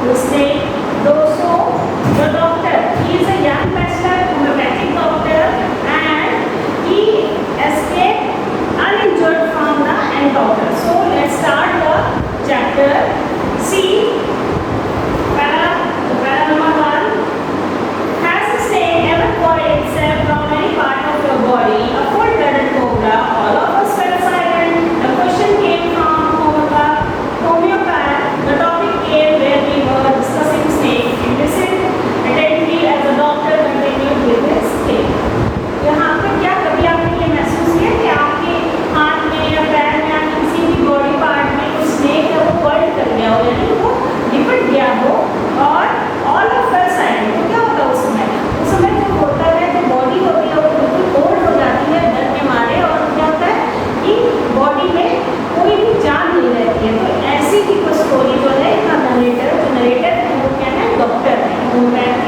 the snake. So the doctor, he is a young bachelor, homeopathic doctor, and he escaped uninjured from the encounter. So let's start the chapter. See, para number 1. Has the snake ever coiled itself from any part of your body? A full-blooded cobra. All of us fell silent. The question came from homeopath. The topic came where we were discussing snake. He listened attentively as the doctor continued with his case. यहाँ पे क्या कभी आपने ये महसूस किया कि आपके हाथ में या पैर में या किसी भी बॉडी पार्ट में कुछ स्नेक है वो कर्ल कर गया हो, यानी वो लिपट गया हो और ऑल ऑफ अस साइलेंट? तो क्या होता है उस समय जो होता है, जो बॉडी होती है वो बिल्कुल कोल्ड हो जाती है डर के मारे, और क्या होता है कि बॉडी में कोई भी जान नहीं रहती है। तो ऐसी ही कुछ स्टोरी जो है इसका नरेटर है वो क्या है, डॉक्टर है, होम्योपैथ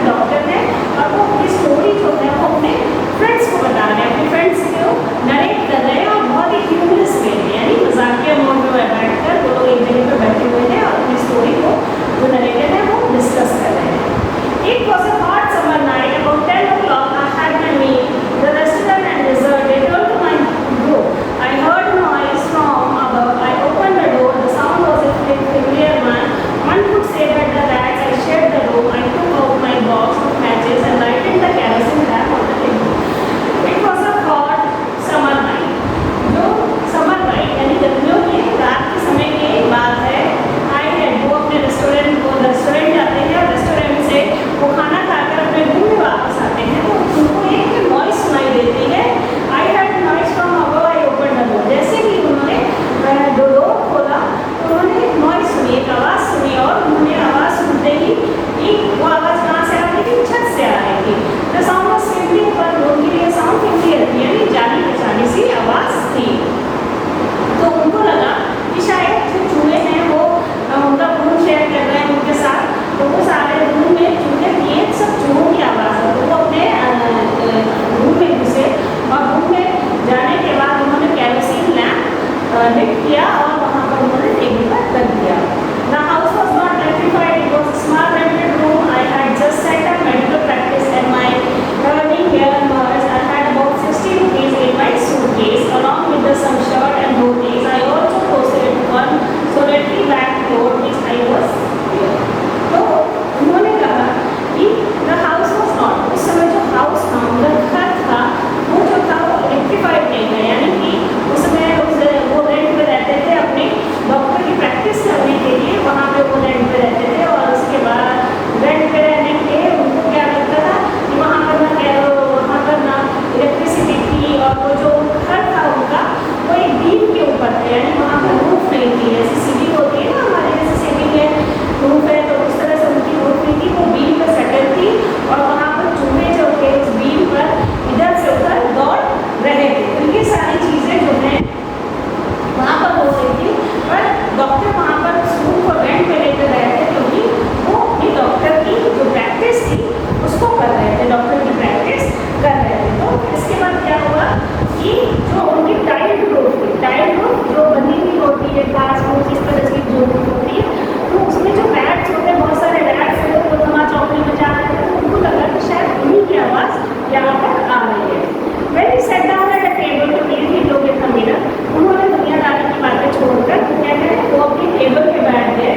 डॉक्टर है, और वो अपनी स्टोरी जो है वो अपने फ्रेंड्स को बता रहे हैं, अपने फ्रेंड्स को नरेट कर रहे हैं, और बहुत ही ह्यूमरस वे में, यानी मजाकिया मोड में बैठकर वो लोग एक जगह पर बैठे हुए हैं और अपनी स्टोरी को जो नरेटर है वो डिस्कस कर रहे हैं। It was a hot summer night. About 10 o'clock, I had my meal. The restaurant and dessert. They turned to my door. I heard noise from above. I opened the door. The sound was a familiar one. One could say that the rats. I shared the room. I took out my box of matches and lighted the kerosene lamp on the table. It was a hot summer night. जो summer night यानी गर्मियों की रात के समय की बात है। I had वो अपने रेस्टोरेंट जाते हैं और रेस्टोरेंट से वो खाना खाकर अपने रूम में वापस आते हैं, तो उनको एक नॉइस सुनाई देती है। I had noise from above, I open the door. जैसे कि उन्होंने डोर खोला तो उन्होंने एक नॉइस सुनी, एक आवाज़ सुनी, और उन्होंने आवाज़ सुनते ही वो आवाज़ कहाँ से आ रही थी? छत से आ रही थी। द साउंड ऑफ स्विमिंग, पर उनके लिए साउंड कितनी रहती है, यानी जानी पहचानी सी आवाज़ थी। तो उनको लगा कि शायद जो चूहे हैं वो उनका रूम शेयर कर रहे हैं उनके साथ, तो वो सारे रूम में चूहे, ये सब चूहों की आवाज़ है। तो वो अपने रूम में घुसे और रूम में जाने के बाद उन्होंने कैरोसिन लैम्प लिट किया और वहाँ पर उन्होंने टेबल पर रख दिया। The house was not electrified. It was a small rented room. I had just set up medical practice and my earning here emerged. I had about 60 rupees in my suitcase along with some shirt and dhotis. I also posted one solitary black coat which I was wearing. तो उन्होंने कहा कि the house was not, उस समय जो house था, उनका घर था, वो जो था वो इलेक्ट्रीफाइड नहीं है, यानी कि उस समय वो रेंट पे रहते थे अपने डॉक्टर की प्रैक्टिस करने के लिए, वहाँ पे वो रेंट पे रहते थे। और उसके बाद रेंट पे रहने के उनको क्या लगता था कि वहाँ पर ना इलेक्ट्रिसिटी थी, और वो जो घर था उनका वो एक बीम के ऊपर था, यानी वहाँ पर रूफ नहीं थी। जैसे सीढ़ी होती है ना हमारे, जैसे सीढ़ी में रूफ है, तो उस तरह से उनकी रूफ नहीं थी, वो बीम पर सेटल थी, और वहाँ पर चूहे जो थे उस बीम पर इधर से उधर दौड़ रहे थे। तो ये सारी चीज़ें जो हैं वहाँ पर हो रही थी, पर डॉक्टर वहाँ पर उस रूम को रेंट पे लेकर रहे थे, क्योंकि वो अपनी डॉक्टर की जो प्रैक्टिस थी उसको कर रहे थे, डॉक्टर की प्रैक्टिस कर रहे थे। तो इसके बाद क्या हुआ कि जो उनकी टाइल्ड रूफ जो बनी हुई होती है ग्लास रूफ, इस तरह की जो होती है, तो उसमें जो रैट्स होते हैं, बहुत सारे रैट्स होते हैं, वो धमा चौकड़ी में जा रहे थे, तो उनको लगा कि शायद उन्हीं की आवाज़ यहाँ पर आ रही है। When he sat down at a table to eat, he looked at the mirror. उन्होंने दुनियादारी की बातें छोड़कर क्या करें, वो अपनी टेबल पे बैठ गए।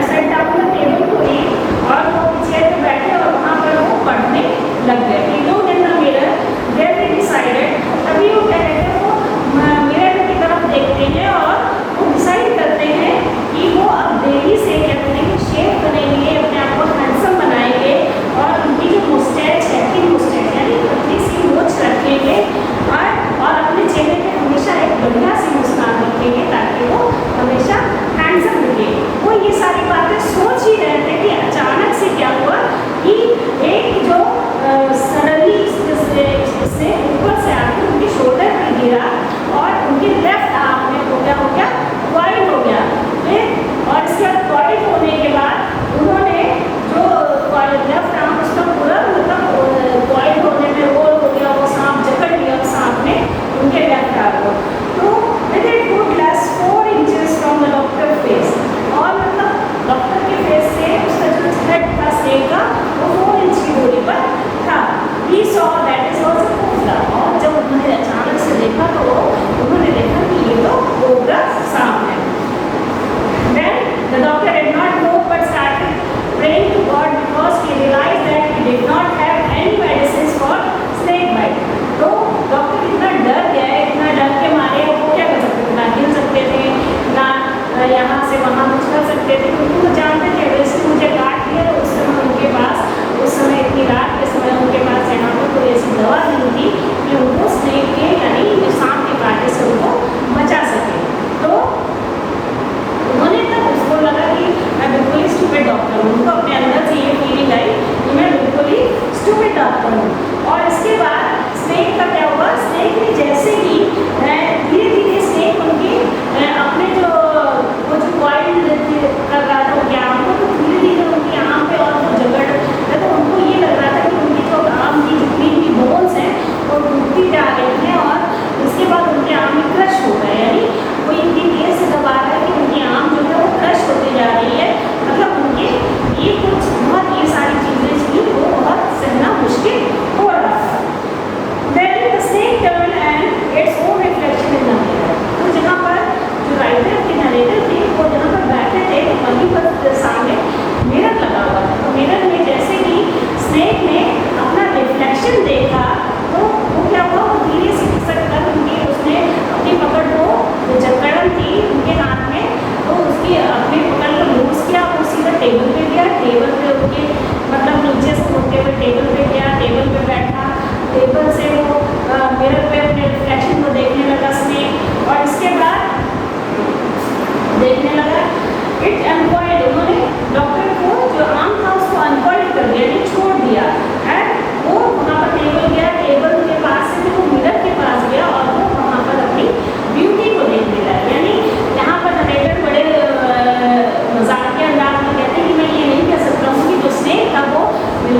Set down the table to eat, और वो चेयर पे बैठे और वहाँ पर वो पढ़ने लग गए। He looked in the mirror, then he decided, तभी वो क्या कहते हैं, वो मिरर की तरफ देखते हैं और वो डिसाइड करते हैं कि वो अब देरी से क्या करेंगे, शेव करेंगे, अपने आप को हैंडसम बनाएंगे, और उनकी जो मुस्टैच है, यानी पतली सी मूंछ रखेंगे, और अपने चेहरे पे हमेशा एक बढ़िया सी मुस्कान रखेंगे, ताकि वो हमेशा हैंडसम दिखे। वो ये सारी बातें सोच ही रहे थे कि अचानक से क्या हुआ कि एक जो सडनली इससे ऊपर से आकर उनके शोल्डर पर गिरा, और उनके लेफ्ट आर्म में वो क्या हो गया, क्वाइल हो गया। और इसके बाद क्वाइल होने के बाद उन्होंने जो लेफ्ट आर्म उसका पूरा मतलब क्वाइल होने में रोल हो गया, वो सांप जकड़ लिया सांप ने उनके लेफ्ट आर्म को। तो with it could less 4 inches from the doctor face, और मतलब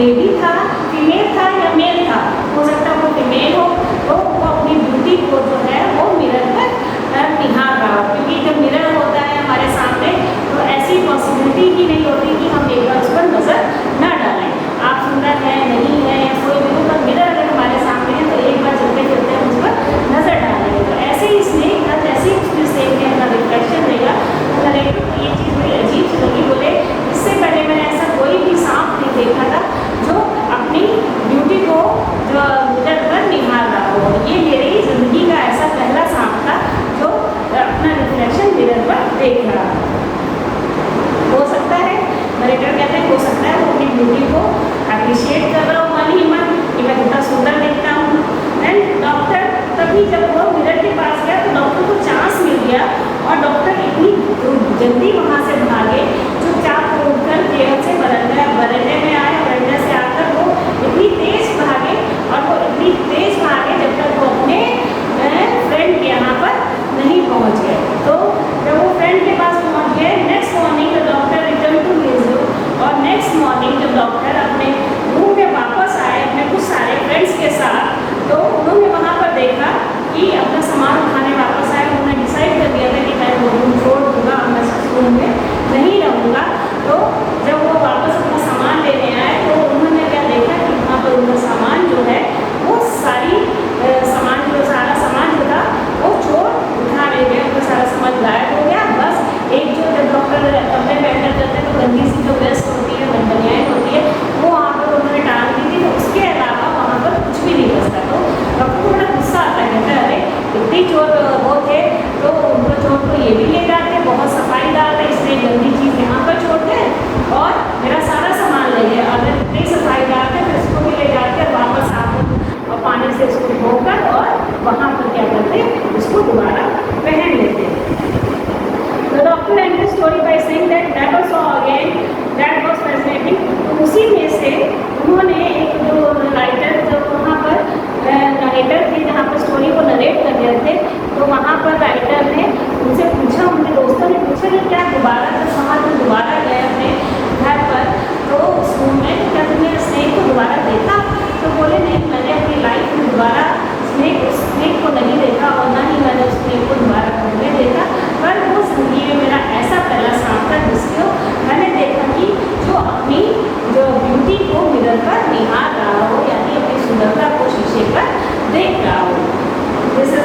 बेबी था, फीमेल था या मेल था, हो सकता है वो फीमेल हो, तो वो अपनी ब्यूटी को जो है वो मिरर पर निहार रहा हो, क्योंकि जब मिरर होता है हमारे सामने तो ऐसी पॉसिबिलिटी ही नहीं होती कि हम एक बार उस पर नज़र ना डालें। आप सुंदर है नहीं है या कोई भी, पर मिरर अगर हमारे सामने है तो एक बार चलते चलते हम उस पर नज़र डालेंगे। तो ऐसे ही स्नेक का जैसे ही उसने स्नेक के अंदर रिफ्लेक्शन रहेगा, नरेटर को ये चीज़ बड़ी अजीब सी लगी। बोले इससे पहले मैंने ऐसा कोई भी सांप नहीं देखा था जो अपनी ब्यूटी को जो मिरर पर निहार रहा हो। ये मेरी ज़िंदगी का ऐसा पहला सांप था जो अपना रिफ्लेक्शन मिरर पर देख रहा हो सकता है, नरेटर कहते हैं हो सकता है वो अपनी ब्यूटी को अप्रिशिएट कर रहा हो मन ही मन कि मैं कितना सुंदर दिखता हूँ। एंड डॉक्टर तभी जब वो मिरर के पास गया तो डॉक्टर को चांस मिल गया और डॉक्टर इतनी जल्दी वहाँ से भागे, चुपचाप उठकर चेयर से बरंडे में आए, बरंडे से आकर वो इतनी तेज भागे और वो इतनी तेज भागे जब तक वो अपने फ्रेंड के यहाँ पर नहीं पहुँच गए। तो जब वो फ्रेंड के पास पहुँच गए, next morning the doctor return to his room, और नेक्स्ट मॉर्निंग जब डॉक्टर अपने रूम में वापस आए अपने कुछ सारे फ्रेंड्स के साथ, तो उन्होंने वहाँ पर देखा कि अपना सामान उठाने वापस आए। उन्होंने डिसाइड कर दिया था कि मैं वो रूम छोड़ दूँगा, मैं इस रूम में नहीं रहूँगा। तो जब वो वापस अपना सामान लेने आए तो उन्होंने क्या देखा कि वहाँ पर उनका सामान जो है वो सारा सामान जो था वो चोर उठा ले गए, उनका सारा सामान गायब हो गया। बस एक जो जब डॉक्टर कमरे में एंटर करते हैं तो गंदी सी जो वेस्ट होती है, बनियान होती है, वो वहाँ पर उन्होंने डाल दी थी। तो उसके अलावा वहाँ पर कुछ भी नहीं बचता। तो डॉक्टर को बड़ा गुस्सा आता है, कहता है अरे इतनी चोर वो थे तो उनको चोर को ये भी ले जाते, बहुत सफाईदार है, इसलिए गंदी चीज़ यहाँ पर छोड़ दे और मेरा सारा सामान ले गए। अगर इतनी सफाईदार है तो इसको भी ले जाकर वापस साबुन और पानी से इसको धोकर और वहाँ पर क्या करते इसको दोबारा पहन लेते। The doctor ended the story by saying that was all again, that was fascinating। तो उसी में से उन्होंने एक जो राइटर जो वहाँ पर नरेटर थे जहाँ पर स्टोरी को नरेट कर रहे थे, तो वहाँ पर राइटर ने उनसे पूछा, उनके दोस्तों ने पूछा कि क्या दोबारा जब वहाँ पर दोबारा गए अपने घर पर तो उस रूम में क्या तुमने स्नेक को दोबारा देखा? तो बोले नहीं, मैंने अपनी लाइफ में दोबारा स्नेक को नहीं देखा और ना ही मैंने उस स्नेक को दोबारा घर में देखा, पर वो जिंदगी में मेरा ऐसा पहला सांप था जिसको मैंने देखा कि जो अपनी जो ब्यूटी को मिरर पर निहार रहा हो, यानी अपनी सुंदरता को शीशे पर देख रहा हो। This is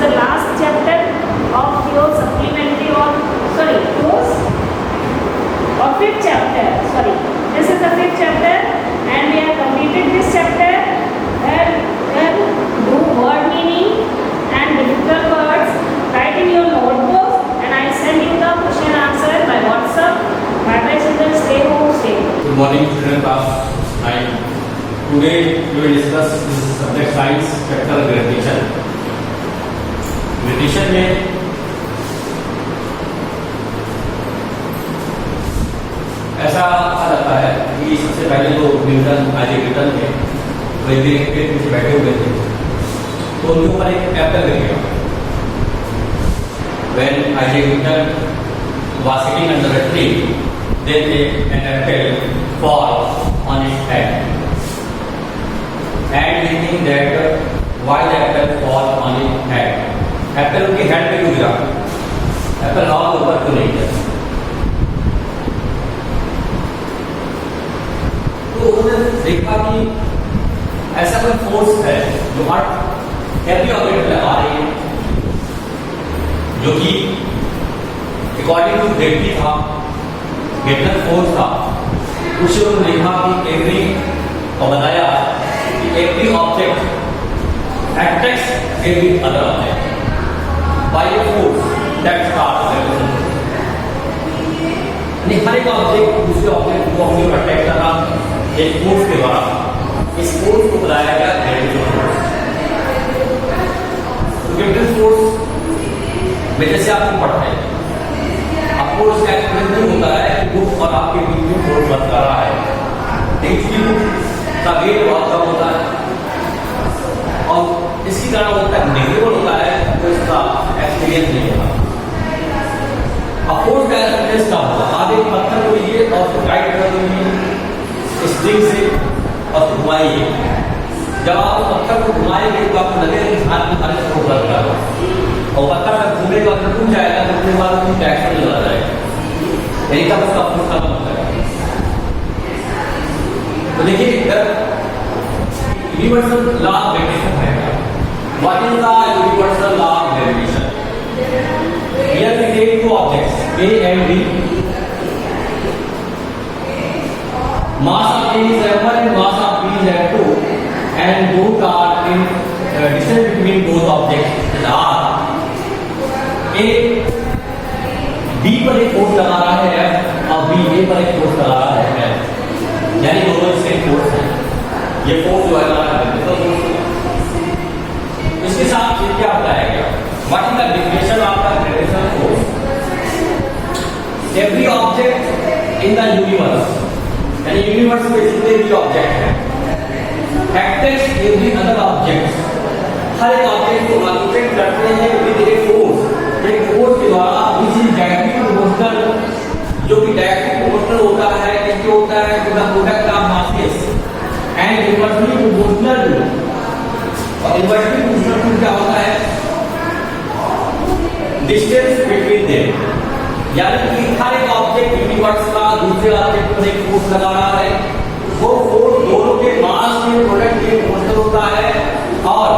the last chapter of your supplementary or fifth chapter, sorry this is the fifth chapter and we have completed this chapter। Do word meaning and difficult words, write in your notebook and I send you the question answer by WhatsApp। Bye bye children, stay home, stay home। Good morning children, class 9। Today we will discuss this subject science chapter gravitation। gravitation में ऐसा कहा जाता है कि सबसे पहले तो Isaac Newton थे, वो एक दिन एक पेड़ नीचे बैठे हुए थे, तो उनके ऊपर एक एप्पल गिर गया। When Isaac Newton was sitting under a tree, then an apple fall on his head, and he think that why the apple fall on his head? Apple उनके हेड पे क्यों गिरा? एप्पल हवा के ऊपर क्यों नहीं गिरा? तो उन्होंने देखा कि ऐसा कोई फोर्स है जो हर हैवी ऑब्जेक्ट पे आ रही है, जो कि अकॉर्डिंग टू ग्रेविटी था, ग्रेविटेशनल फोर्स था। उससे उन्होंने देखा कि एवरी और बताया कि every object attracts every other object by a force that starts gravitation. हर एक ऑब्जेक्ट दूसरे ऑब्जेक्ट को अपनी ओर अट्रैक्ट करना एक फोर्स के द्वारा, इस फोर्स को बुलाया गया ग्रेविटेशनल फोर्स। तो ग्रेविटेशनल फोर्स में जैसे आप पढ़ते हैं, आपको इसका एक्सपीरियंस नहीं होता है कि बुक और आपके बीच में फोर्स वर्क कर रहा है, लेकिन इसकी बुक का वेट बहुत कम होता है और इसकी तरह होता है नेगेटिव होता है, तो इसका एक्सपीरियंस नहीं होता। फोर्स का एक्सपीरियंस क्या होगा? आप एक पत्थर को लीजिए और उसको टाइट कर दीजिए स्ट्रिंग से और घुमाइए। जब आप उस पत्थर को घुमाएंगे तो आपको लगेगा कि हाथ में हाथ को उभर रहा है और पत्थर जब घूमेगा तो टूट जाएगा, तो उसके बाद उसकी ट्रैक्शन चला जाएगा। यही तब उसका पूरा मतलब है। तो देखिए इधर यूनिवर्सल लॉ ऑफ ग्रेविटेशन है। What is the universal law of gravitation? Here we take two objects A and B. Mass of A is m1 and mass of B is m2, and both are in distance between both objects is r. A B पर एक force लगा रहा है F और B A पर एक force लगा रहा है F, यानी दोनों सेम फोर्स है। ये फोर्स जो है तो इसके साथ ये क्या बताएगा? What is the definition of the gravitational force? Every object in the universe, and universe में जितने भी ऑब्जेक्ट हैं, attracts every other object. हर एक ऑब्जेक्ट को अट्रैक्ट करते हैं विद ए फोर्स, एक फोर्स के द्वारा which is directly proportional, जो कि डायरेक्टली प्रोपोर्शनल होता है, किसके होता है to the product of masses, and inversely proportional. और इनवर्सली प्रोपोर्शनल क्या होता है? डिस्टेंस बिटवीन देम, यानी कि हर एक ऑब्जेक्ट यूनिवर्स का दूसरे ऑब्जेक्ट पर एक फोर्स लगा रहा है, वो फोर्स दोनों के मास के प्रोडक्ट के प्रोपोर्शनल होता है और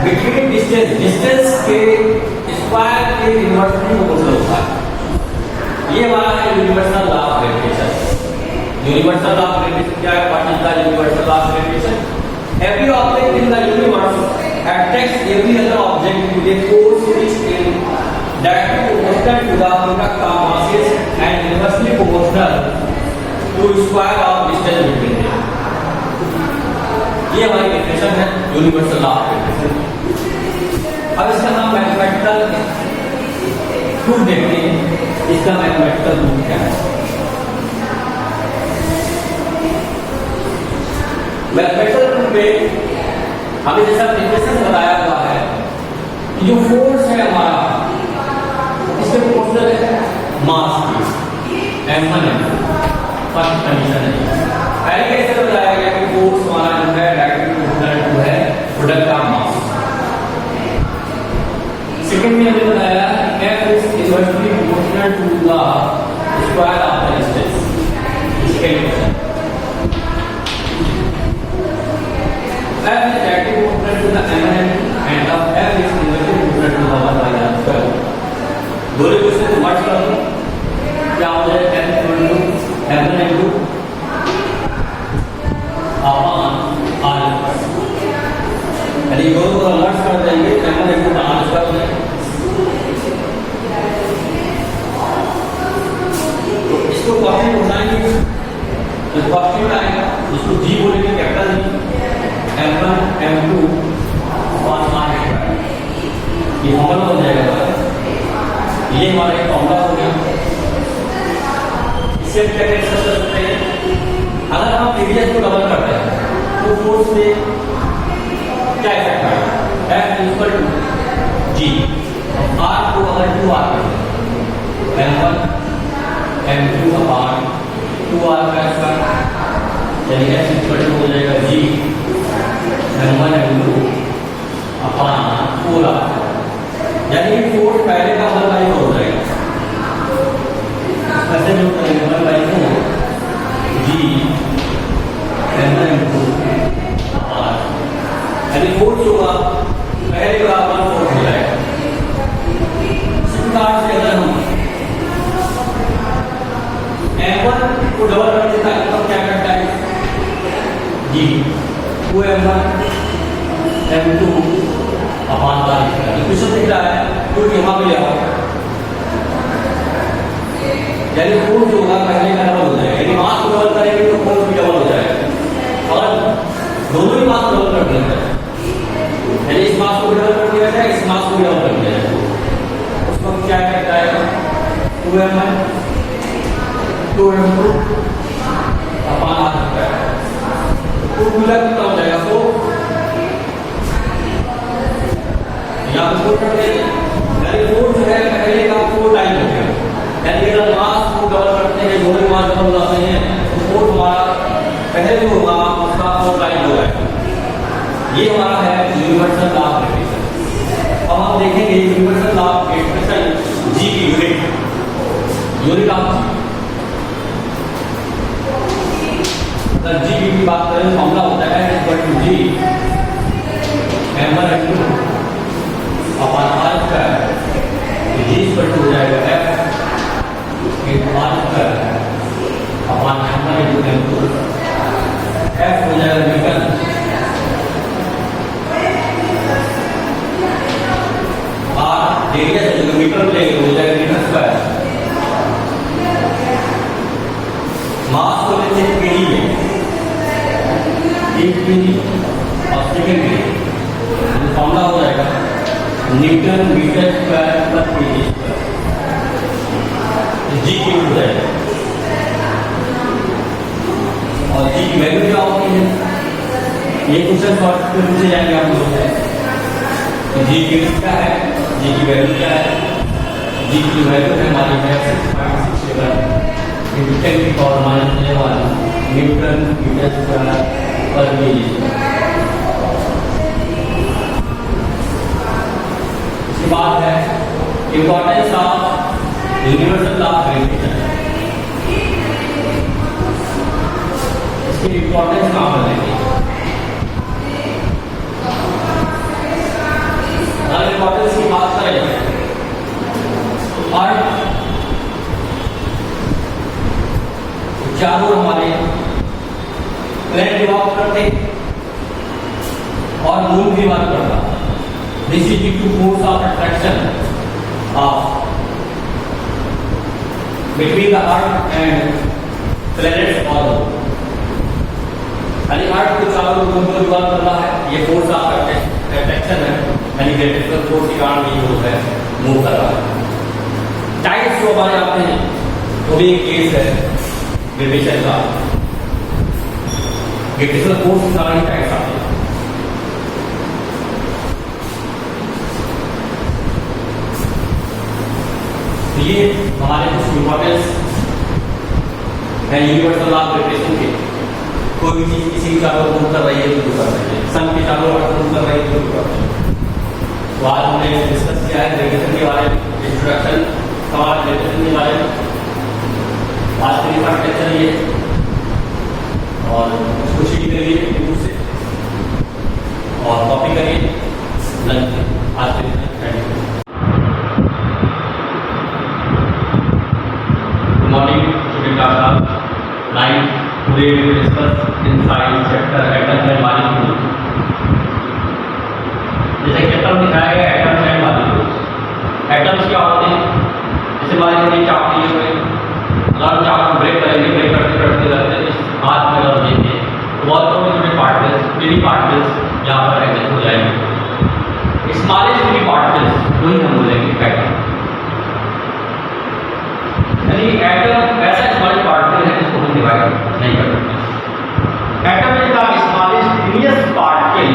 बिटवीन डिस्टेंस के स्क्वायर के इनवर्सली प्रोपोर्शनल होता है। ये हमारा है universal law of gravitation. Universal law of gravitation क्या है? What is the universal law of gravitation? Every object in the universe attracts every other object with a force which is directly proportional to the product of masses and inversely proportional to square of distance between them. ये हमारी definition है universal law of gravitation. अब इसका नाम mathematical proof देखते हैं। इसका mathematical proof क्या है? मैथमेटिकल प्रूफ में हमें जैसा डेफिनेशन बताया हुआ है कि जो फोर्स है हमारा इसके प्रोपोर्शनल है मास की m1 m2 फर्स्ट कंडीशन है। पहले कैसे बताया गया कि फोर्स हमारा जो है डायरेक्टली प्रोपोर्शनल टू है प्रोडक्ट ऑफ मास। सेकंड में हमने बताया f is inversely proportional to the square of the distance। इसके लिए F is directly proportional to the m1 and of F is inversely proportional to the 1 by r square। दोनों question को मर्ज कर दो, क्या हो जाए? F equal to m1 m2 upon r square, यानी दोनों को मर्ज कर देंगे m1 m2 का r square हो जाएगा। तो इसको कॉन्स्टेंट बनाएंगे तो कॉन्स्टेंट आएगा, इसको g बोलेंगे capital G m1 m2 upon r square. ये फॉर्मूला हो जाएगा। ये हमारा एक फॉर्मूला हो गया। इससे क्या कर सकते हैं? अगर हम रेडियस को डबल करते हैं तो फोर्स से क्या इफेक्ट आएगा? F equal to g, r को अगर 2r करते हैं m1 m2 अपॉन 2r का स्क्वायर, यानी F इक्वल टू हो जाएगा g m1 m2 upon 4r, यानी फोर्स पहले का 1/4 हो जाएगा। ऐसे जो करेंगे 1/4 g m1 m2 अपॉन, यानी फोर्स होगा पहले का 1/4 हो जाएगा। इसी प्रकार से अगर हम m1 को डबल कर देता है तो क्या करता है? g 2m1 m2 upon r equation दिख रहा है, क्योंकि यहाँ पे लिया हुआ यानी फोर्स होगा पहले का डबल हो जाएगा, यानी मास को डबल करेंगे तो फोर्स भी डबल हो जाएगा। और दोनों ही मास डबल कर दिया जाए, यानी इस मास को डबल कर दिया जाए, इस मास को डबल कर दिया जाए, उसको क्या कहता है? 2m1 2m2 upon r square. तो मिला कितना हो जाएगा? 4। यहाँ पे 4 कर देंगे, यानी 4 जो है पहले का 4 टाइम हो गया, यानी अगर मास को डबल करते हैं दोनों मास डबल हो जाते हैं ये हमारा है यूनिवर्सल लॉ ऑफ ग्रेविटेशन। अब हम देखेंगे यूनिवर्सल लॉ ऑफ ग्रेविटेशन जी की यूनिट ऑफ जी की बात करें, फॉर्मूला होता है equal to G m1 m2 upon r square. G equal to हो जाएगा f into r square upon m1 into m2। f हो जाएगा न्यूटन r एरिया जो मीटर लेंगे हो जाएगा मीटर स्क्वायर। मास को लेते हैं केजी में, 1 केजी और सेकंड केजी, फॉर्मूला हो जाएगा न्यूटन मीटर स्क्वायर पर केजी स्क्वायर। जी की हो जाएगा और जी की वैल्यू क्या होती है, ये क्वेश्चन शॉर्ट में पूछे जाएंगे आप लोगों से। जी की क्या है, जी की वैल्यू क्या है। जी की वैल्यू है हमारी है 6.67 into 10 की पावर -1 न्यूटन मीटर स्क्वायर पर केजी। इसके बाद है importance of universal law of gravitation. इसकी इंपॉर्टेंस कहाँ पर देंगे, अगर इंपॉर्टेंस की बात करें अर्थ चारों हमारे प्लेनेट रिवॉल्व करते और मून भी रिवॉल्व करता। This is due to force of attraction of between the earth and planets all. यानी अर्थ को चारों मून को रिवॉल्व कर रहा है, ये फोर्स ऑफ अट्रैक्शन है, यानी ग्रेविटेशनल फोर्स के कारण ये जो है मूव कर रहा है। टाइड्स जो हमारे आते हैं वो भी एक केस है ग्रेविटेशन का, ग्रेविटेशनल फोर्स के कारण ही टाइड्स आते हैं। तो ये हमारे कुछ इंपॉर्टेंस है यूनिवर्सल लॉ ऑफ ग्रेविटेशन के। कोई भी चीज किसी के चारों मूव कर रही है तो कर रही है, सन के चारों मूव कर रही है तो कर रही है। तो आज हमने डिस्कस किया है ग्रेविटेशन के बारे में, इंट्रोडक्शन हमारा ग्रेविटेशन के बारे में। आज के लिए पाठ चलिए और उसको सीख ले लिए यूट्यूब से और कॉपी करिए लंच। आज के लिए thank you. Good morning student of 9th। Today we will discuss in science chapter atom and molecules. जैसे कि एटम दिखाया गया, एटम्स एंड मॉलिक्यूल्स। एटम्स क्या होते हैं, जैसे मान लीजिए चाप लिए हुए, अगर चाप ब्रेक करेंगे, ब्रेक करते करते रहते इस हाथ में अगर देंगे तो बहुत छोटे पार्टिकल्स, टिनी पार्टिकल्स यहाँ पर एडजस्ट हो जाएंगे। स्मॉलेस्ट टिनी पार्टिकल्स वही हम बोलेंगे एटम। यानी एटम ऐसा स्मॉलेस्ट पार्टिकल है जिसको हम डिवाइड नहीं कर सकते। Atom is the smallest tiniest particle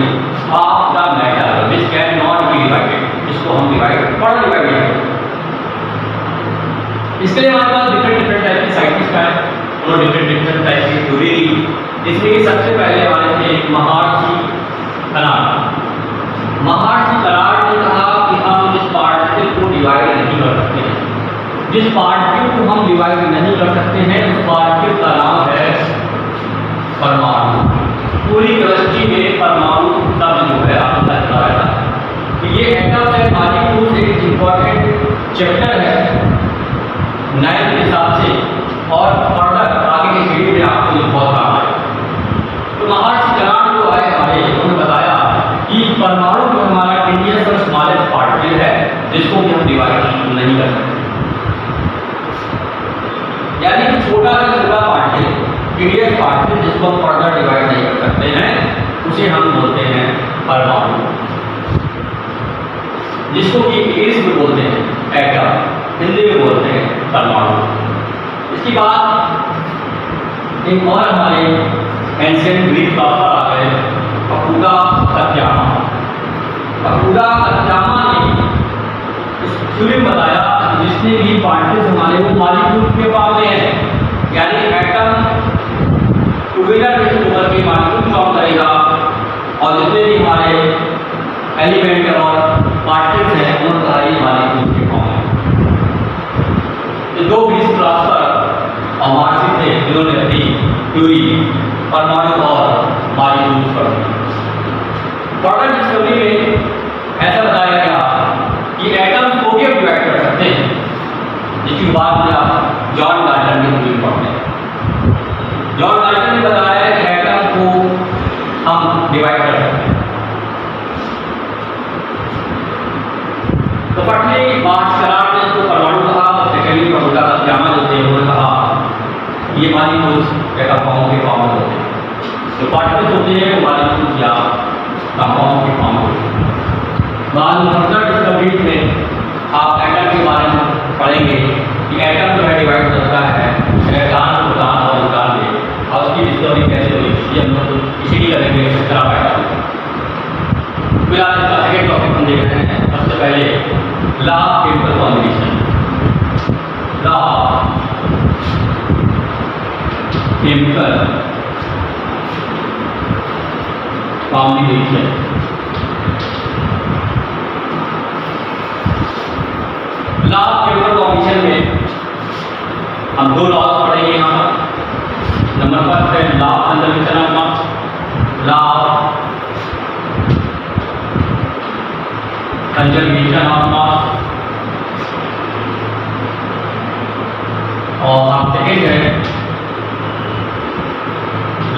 of the matter which can not be divided, जिसको हम डिवाइड नहीं कर सकते। इसके लिए हमारे पास डिफरेंट टाइप के साइंटिस्ट हैं, उन्होंने डिफरेंट टाइप की थ्योरी दी। इसमें कि सबसे पहले हमारे थे महर्षि कनाड। महर्षि कनाड ने कहा कि हम इस पार्टिकल को डिवाइड नहीं कर सकते हैं। जिस पार्टिकल को हम डिवाइड नहीं कर सकते हैं उस पार्टिकल का नाम है परमाणु। पूरी केमिस्ट्री में परमाणु शब्द जो है आपका चला है। तो ये एटम एंड मॉलिक्यूल्स एक इंपॉर्टेंट चैप्टर है 9th के हिसाब से, और फर्दर आगे की पीढ़ी में आपको ये बहुत काम आएगा। तो महर्षि कनाड जो है हमारे, उन्होंने बताया कि परमाणु जो हमारा टिनिएस्ट और स्मॉलेस्ट पार्टिकल है जिसको भी हम डिवाइड नहीं कर सकते। यानी कि छोटा से छोटा पार्टिकल, टिनिएस्ट पार्टिकल जिसको हम फर्दर डिवाइड नहीं कर सकते हैं, उसे हम बोलते हैं परमाणु, जिसको कि इंग्लिश में बोलते हैं एटम, हिंदी में बोलते हैं परमाणु। इसके बाद एक और हमारे एंशिएंट ग्रीक फिलोसोफर आ गए, अपूदा अत्यामा। अपूदा अत्यामा ने इस थ्योरी में बताया जिसने भी पार्टिकल्स हमारे वो मॉलिक्यूल्स में पाते हैं, यानी एटम टुगेदर में होकर के मॉलिक्यूल फॉर्म करेगा और जितने भी हमारे एलिमेंट और पार्टिकल्स हैं उनका हमारे मॉलिक्यूल्स के फॉर्म है। ये दो ग्रीस ट्रांसफर और मार्क्सिस्ट थे जिन्होंने अपनी थ्योरी परमाणु और मॉलिक्यूल्स पर दी। फर्दर डिस्कवरी में ऐसा बताया गया कि एटम्स को भी डिवाइड कर सकते हैं, जिसकी बात में आप जॉन डाल्टन की थ्योरी पढ़ते हैं। जॉन डाल्टन ने बताया कि एटम को हम डिवाइड कर सकते हैं। तो पहली बात शराब ने इसको परमाणु कहा और सेकेंडली फॉर्मूला का जामा जो थे उन्होंने कहा ये मॉलिक्यूल्स या कंपाउंड के फॉर्म में होते हैं। जो पार्टिकल्स होते हैं वो मॉलिक्यूल्स या कंपाउंड के फॉर्म में होते हैं। बाद में फर्दर डिस्कवरीज में आप एटम के बारे में पढ़ेंगे कि एटम जो है डिवाइड करता है इलेक्ट्रॉन प्रोटॉन और न्यूट्रॉन में, और उसकी डिस्कवरी कैसे हुई ये हम लोग इसी की करेंगे खराब एटम। फिलहाल इसका सेकेंड टॉपिक हम देख रहे हैं। सबसे पहले law of chemical combination. Law of chemical combination. Law of chemical combination में हम दो लॉज पढ़ेंगे यहाँ पर। नंबर फर्स्ट है law of conservation of mass, law of conservation of mass, और सेकेंड है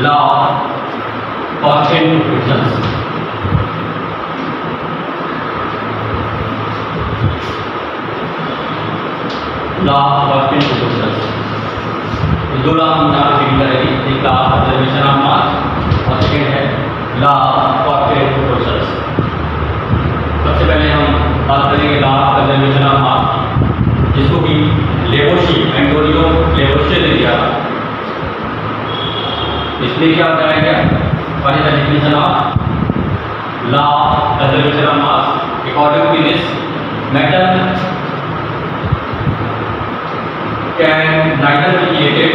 law of constant proportions. Law of constant proportions दो लॉ हम यहाँ पे स्टडी करेंगे। एक law of conservation of mass और सेकेंड है लॉ ऑफ कांस्टेंट प्रोपोर्शंस। सबसे पहले हम बात करेंगे law of conservation of mass, जिसको कि लेवोशी एंटोनियो लेवोशी ने दिया। इसमें क्या बताया गया? What is the definition of law of conservation of mass? According to this, matter can neither be created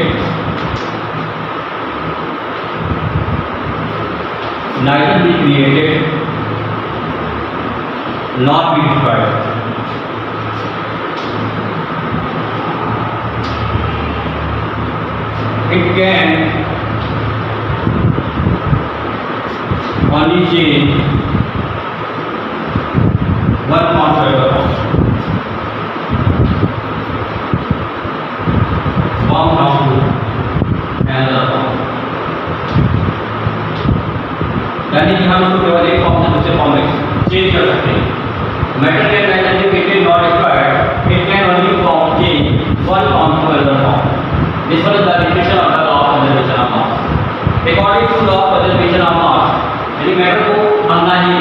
nor be destroyed. It can only change one form to another form, one form to another form। यानी कि हम उसको केवल एक form से दूसरे form में change कर सकते हैं। Matter can neither be created nor destroyed, it can only change one form to another form। This was the definition of the law of conservation of mass। According to law of conservation of mass, यानी matter को हम ना ही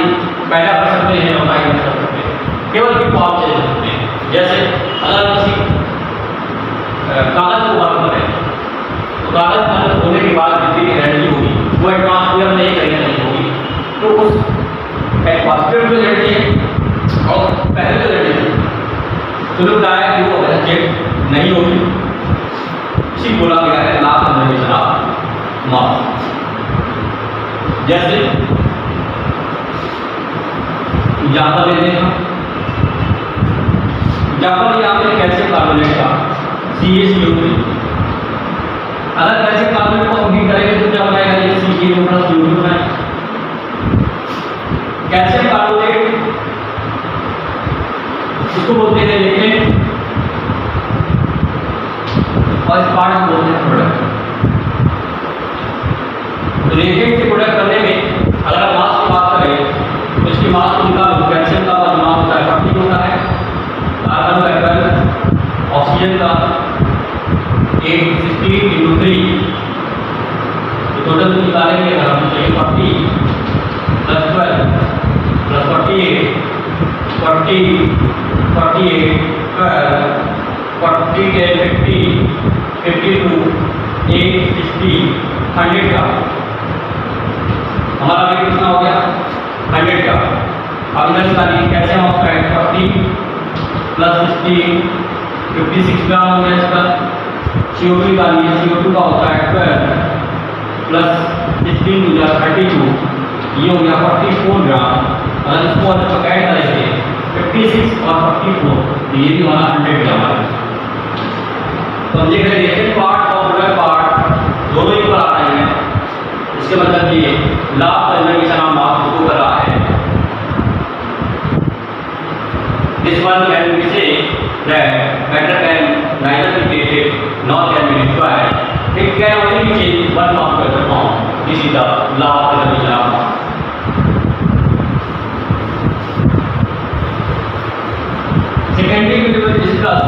पैदा कर सकते हैं और ना ही नष्ट कर सकते हैं, केवल एक फॉर्म चेंज कर सकते हैं। जैसे अगर किसी कागज को गर्म करें तो कागज गर्म होने के बाद जितनी भी एनर्जी होगी वो एटमॉस्फेयर में कहीं नहीं होगी, तो उस एटमॉस्फेयर में एनर्जी है और पहले जो एनर्जी है तो लोग बताया कि वो एनर्जेट नहीं होगी। इसी बोला गया है law of conservation of mass. जैसे एग्जाम्पल लेते हैं, एग्जाम्पल यहाँ पे कैल्शियम कार्बोनेट का CaCO3। अगर कैल्शियम कार्बोनेट को हम हीट करेंगे तो क्या बनाएगा? ये CaCO प्लस CO2 बनाएगा। कैल्शियम कार्बोनेट इसको बोलते हैं लिक्विड और इस पार्ट को बोलते हैं प्रोडक्ट। तो रिएजेंट से प्रोडक्ट करने में अगर आप मास की बात करें तो इसकी मास को निकालो। कैल्शियम का मास होता है 40 होता है, कार्बन का 12, ऑक्सीजन का 860 × 3, तो टोटल निकालेंगे अगर हम चाहिए 40 + 12 + 48 40 48 12 40 के 50 52 860 100 का हमारा वेट कितना हो गया? 100 का। अब इधर निकालिए कैल्शियम ऑक्साइड 40 + 60 56 ग्राम हो गया इसका। CO2 निकालिए, CO2 का होता है 12 + 16 हो गया 32 ये हो गया 44 ग्राम। अगर इसको ऐड करेंगे 56 और 44 तो ये भी हमारा 100 ग्राम है। तो हम देख रहे हैं रिएक्टेंट पार्ट और प्रोडक्ट पार्ट दोनों इक्वल आ रहे हैं। इसके मतलब ये लॉ ऑफ कन्जर्वेशन हम बात शुरू कर रहा है। This one can be say that matter can neither be created nor can be destroyed. It can only be changed one form to another form. This is the law of conservation of mass. Secondly, we will discuss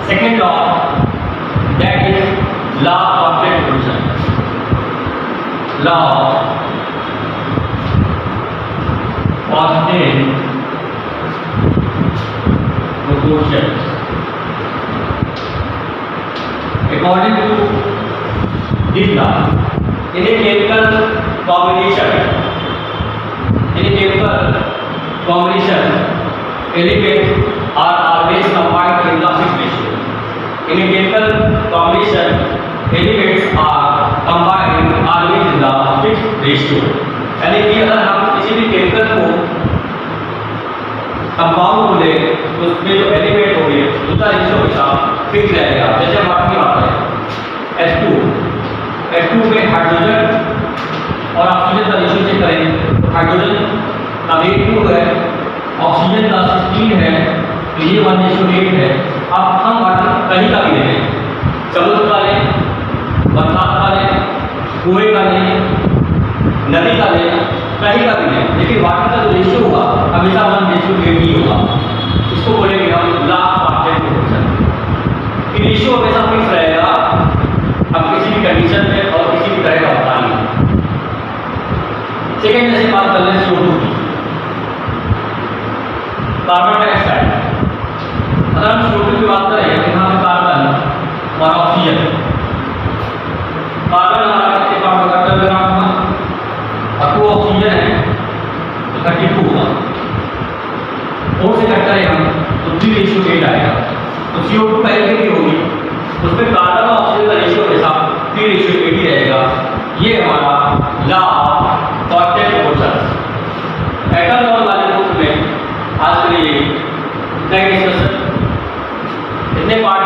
second law, that is law of constant motion. Law of constant motion. According to this law, in a chemical combination, elements are always combined in the fixed ratio. In a chemical combination, elements are combined always in the fixed ratio. यानी कि अगर हम किसी भी chemical को compound को ले तो उसमें जो एलिमेंट होंगे उसका रेशियो हमेशा फिक्स रहेगा। जैसे वाटर की बात करें H2 में हाइड्रोजन और ऑक्सीजन का रेशियो चेक करें तो हाइड्रोजन का वेट 2 है, ऑक्सीजन का 16 है, तो ये 1:8 है। अब हम वाटर कहीं का भी लें, समुद्र का लें, बरसात का लें, कुएं का लें, नदी का लें, कहीं का भी लें, लेकिन वाटर का जो रेशियो होगा हमेशा 1:8 ही होगा। इसको बोलेंगे हम लॉ ऑफ constant motion। कि रेशियो हमेशा फिक्स रहेगा, अब किसी भी कंडीशन में और किसी भी तरह का होता नहीं। सेकेंड जैसे बात कर लें CO2 की, कार्बन डाइऑक्साइड। अगर हम CO2 की बात करें तो यहाँ पे कार्बन और ऑक्सीजन, कार्बन हमारा कितने पार्ट होगा 12 ग्राम होगा और 2 ऑक्सीजन है तो 32 होगा। 4 से कट करें हम तो 3:8 आएगा। तो CO2 पहले की होगी उसमें कार्बन और ऑक्सीजन का रेशियो के साथ 3:8 ही रहेगा। ये हमारा law of constant motion. Atom number वाले बुक में आज के लिए इतना ही डिस्कशन, इतने पार्ट